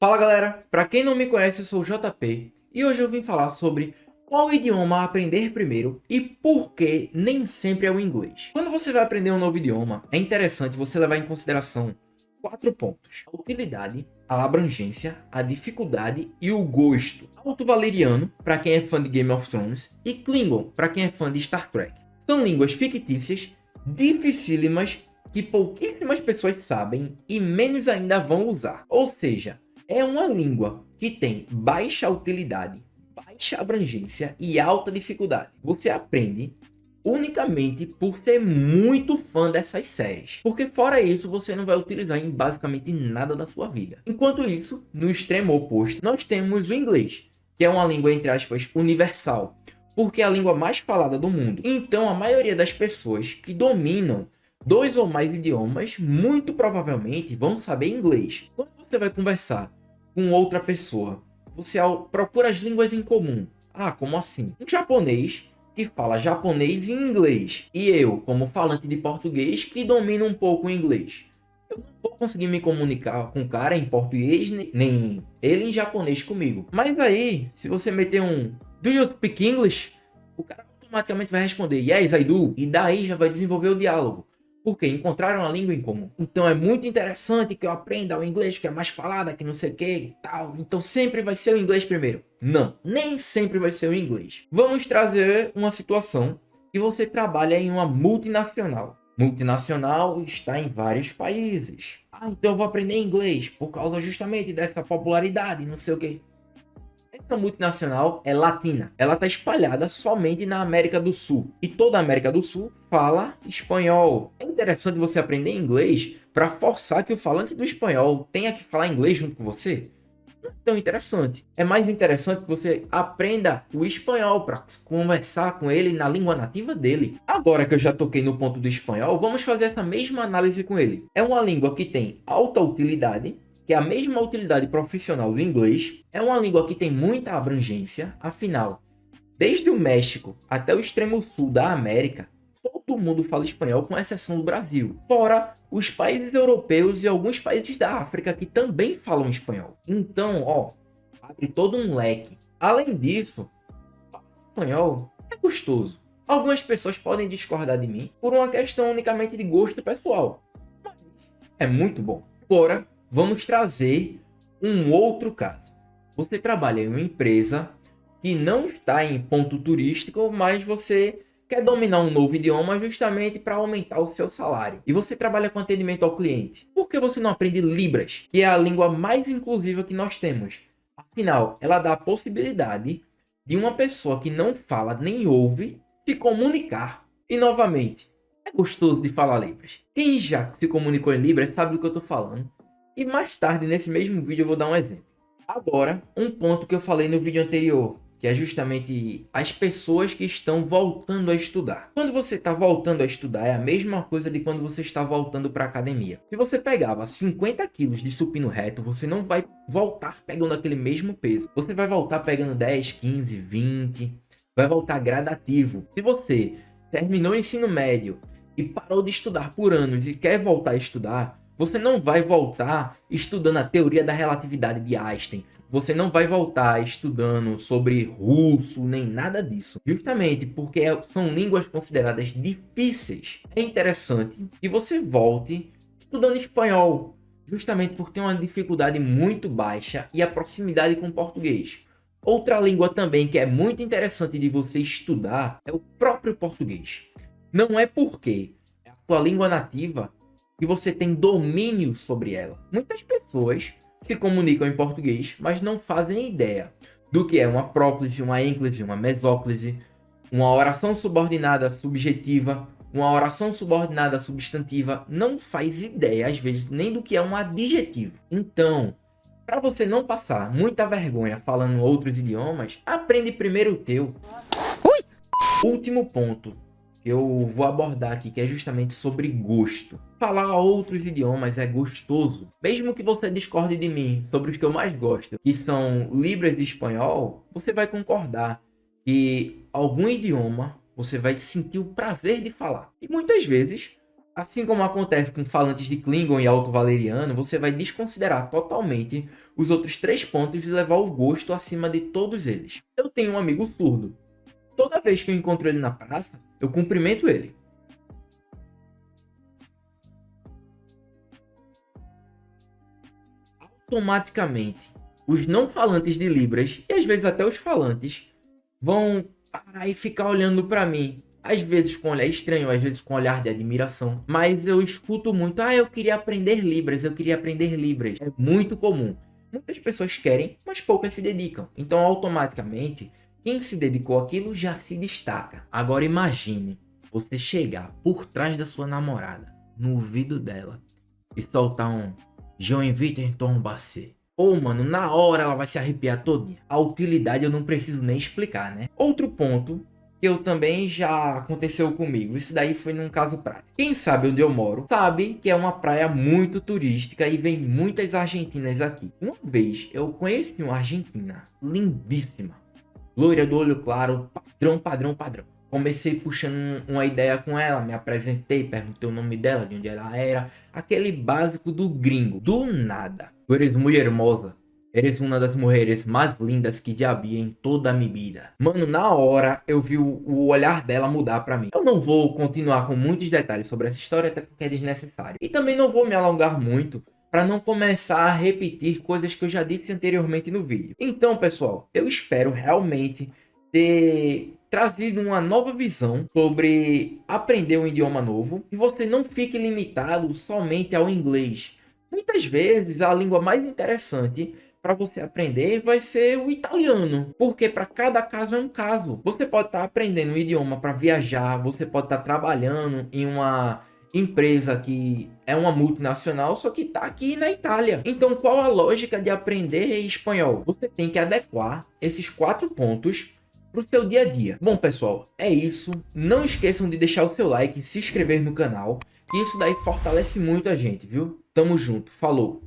Fala galera, pra quem não me conhece eu sou o JP e hoje eu vim falar sobre qual idioma aprender primeiro e por que nem sempre é o inglês. Quando você vai aprender um novo idioma, é interessante você levar em consideração 4 pontos: a utilidade, a abrangência, a dificuldade e o gosto. Alto Valeriano, para quem é fã de Game of Thrones, e Klingon, para quem é fã de Star Trek. São línguas fictícias, dificílimas, que pouquíssimas pessoas sabem e menos ainda vão usar. Ou seja, é uma língua que tem baixa utilidade, baixa abrangência e alta dificuldade. Você aprende unicamente por ser muito fã dessas séries, porque fora isso você não vai utilizar em basicamente nada da sua vida. Enquanto isso, no extremo oposto, nós temos o inglês, que é uma língua entre aspas universal, porque é a língua mais falada do mundo. Então a maioria das pessoas que dominam 2 ou mais idiomas, muito provavelmente vão saber inglês. Quando você vai conversar com outra pessoa, você procura as línguas em comum. Ah, como assim? Um japonês que fala japonês e inglês, e eu, como falante de português, que domino um pouco o inglês. Eu não vou conseguir me comunicar com o cara em português, nem ele em japonês comigo. Mas aí, se você meter um "Do you speak English?", o cara automaticamente vai responder "Yes, I do", e daí já vai desenvolver o diálogo. Porque encontraram a língua em comum. Então é muito interessante que eu aprenda o inglês, que é mais falada, que não sei o que e tal. Então sempre vai ser o inglês primeiro. Não, nem sempre vai ser o inglês. Vamos trazer uma situação que você trabalha em uma multinacional. Multinacional está em vários países. Ah, então eu vou aprender inglês por causa justamente dessa popularidade, não sei o que. Essa multinacional é latina. Ela está espalhada somente na América do Sul. E toda a América do Sul fala espanhol. É interessante você aprender inglês para forçar que o falante do espanhol tenha que falar inglês junto com você. Não é tão interessante. É mais interessante que você aprenda o espanhol para conversar com ele na língua nativa dele. Agora que eu já toquei no ponto do espanhol, vamos fazer essa mesma análise com ele. É uma língua que tem alta utilidade, que é a mesma utilidade profissional do inglês. É uma língua que tem muita abrangência, afinal, desde o México até o extremo sul da América, todo mundo fala espanhol, com exceção do Brasil. Fora os países europeus e alguns países da África que também falam espanhol. Então, ó, abre todo um leque. Além disso, falar espanhol é gostoso. Algumas pessoas podem discordar de mim por uma questão unicamente de gosto pessoal, mas é muito bom. Agora, vamos trazer um outro caso. Você trabalha em uma empresa que não está em ponto turístico, mas você quer dominar um novo idioma justamente para aumentar o seu salário. E você trabalha com atendimento ao cliente. Por que você não aprende Libras, que é a língua mais inclusiva que nós temos? Afinal, ela dá a possibilidade de uma pessoa que não fala nem ouve se comunicar. E novamente, é gostoso de falar Libras. Quem já se comunicou em Libras sabe do que eu estou falando. E mais tarde, nesse mesmo vídeo, eu vou dar um exemplo. Agora, um ponto que eu falei no vídeo anterior, que é justamente as pessoas que estão voltando a estudar. Quando você está voltando a estudar, é a mesma coisa de quando você está voltando para a academia. Se você pegava 50 quilos de supino reto, você não vai voltar pegando aquele mesmo peso. Você vai voltar pegando 10, 15, 20, vai voltar gradativo. Se você terminou o ensino médio e parou de estudar por anos e quer voltar a estudar, você não vai voltar estudando a teoria da relatividade de Einstein. Você não vai voltar estudando sobre russo, nem nada disso. Justamente porque são línguas consideradas difíceis. É interessante que você volte estudando espanhol. Justamente porque tem uma dificuldade muito baixa e a proximidade com o português. Outra língua também que é muito interessante de você estudar é o próprio português. Não é porque é a sua língua nativa que você tem domínio sobre ela. Muitas pessoas se comunicam em português, mas não fazem ideia do que é uma próclise, uma ênclise, uma mesóclise, uma oração subordinada subjetiva, uma oração subordinada substantiva. Não faz ideia, às vezes, nem do que é um adjetivo. Então, para você não passar muita vergonha falando outros idiomas, aprende primeiro o teu. Último ponto que eu vou abordar aqui, que é justamente sobre gosto. Falar outros idiomas é gostoso. Mesmo que você discorde de mim sobre os que eu mais gosto, que são Libras e espanhol, você vai concordar que algum idioma você vai sentir o prazer de falar. E muitas vezes, assim como acontece com falantes de Klingon e Alto Valeriano, você vai desconsiderar totalmente os outros 3 pontos e levar o gosto acima de todos eles. Eu tenho um amigo surdo. Toda vez que eu encontro ele na praça, eu cumprimento ele. Automaticamente, os não falantes de Libras, e às vezes até os falantes, vão parar e ficar olhando para mim. Às vezes com olhar estranho, às vezes com olhar de admiração. Mas eu escuto muito, eu queria aprender Libras, eu queria aprender Libras. É muito comum. Muitas pessoas querem, mas poucas se dedicam. Então, automaticamente, quem se dedicou àquilo já se destaca. Agora imagine você chegar por trás da sua namorada, no ouvido dela, e soltar um Je invite en tomber. Pô, mano, na hora ela vai se arrepiar todinha. A utilidade eu não preciso nem explicar, né? Outro ponto que eu também já aconteceu comigo. Isso daí foi num caso prático. Quem sabe onde eu moro, sabe que é uma praia muito turística e vem muitas argentinas aqui. Uma vez eu conheci uma argentina lindíssima. Loira do olho claro, padrão, padrão, padrão. Comecei puxando uma ideia com ela, me apresentei, perguntei o nome dela, de onde ela era. Aquele básico do gringo. Do nada. Tu eres muito hermosa. Eres uma das mulheres mais lindas que já vi em toda a minha vida. Mano, na hora eu vi o olhar dela mudar pra mim. Eu não vou continuar com muitos detalhes sobre essa história, até porque é desnecessário. E também não vou me alongar muito para não começar a repetir coisas que eu já disse anteriormente no vídeo. Então, pessoal, eu espero realmente ter trazido uma nova visão sobre aprender um idioma novo. E você não fique limitado somente ao inglês. Muitas vezes a língua mais interessante para você aprender vai ser o italiano, porque para cada caso é um caso. Você pode estar aprendendo um idioma para viajar, você pode estar trabalhando em uma empresa que é uma multinacional, só que está aqui na Itália. Então, qual a lógica de aprender espanhol? Você tem que adequar esses 4 pontos para o seu dia a dia. Bom, pessoal, é isso. Não esqueçam de deixar o seu like, se inscrever no canal, que isso daí fortalece muito a gente, viu? Tamo junto, falou!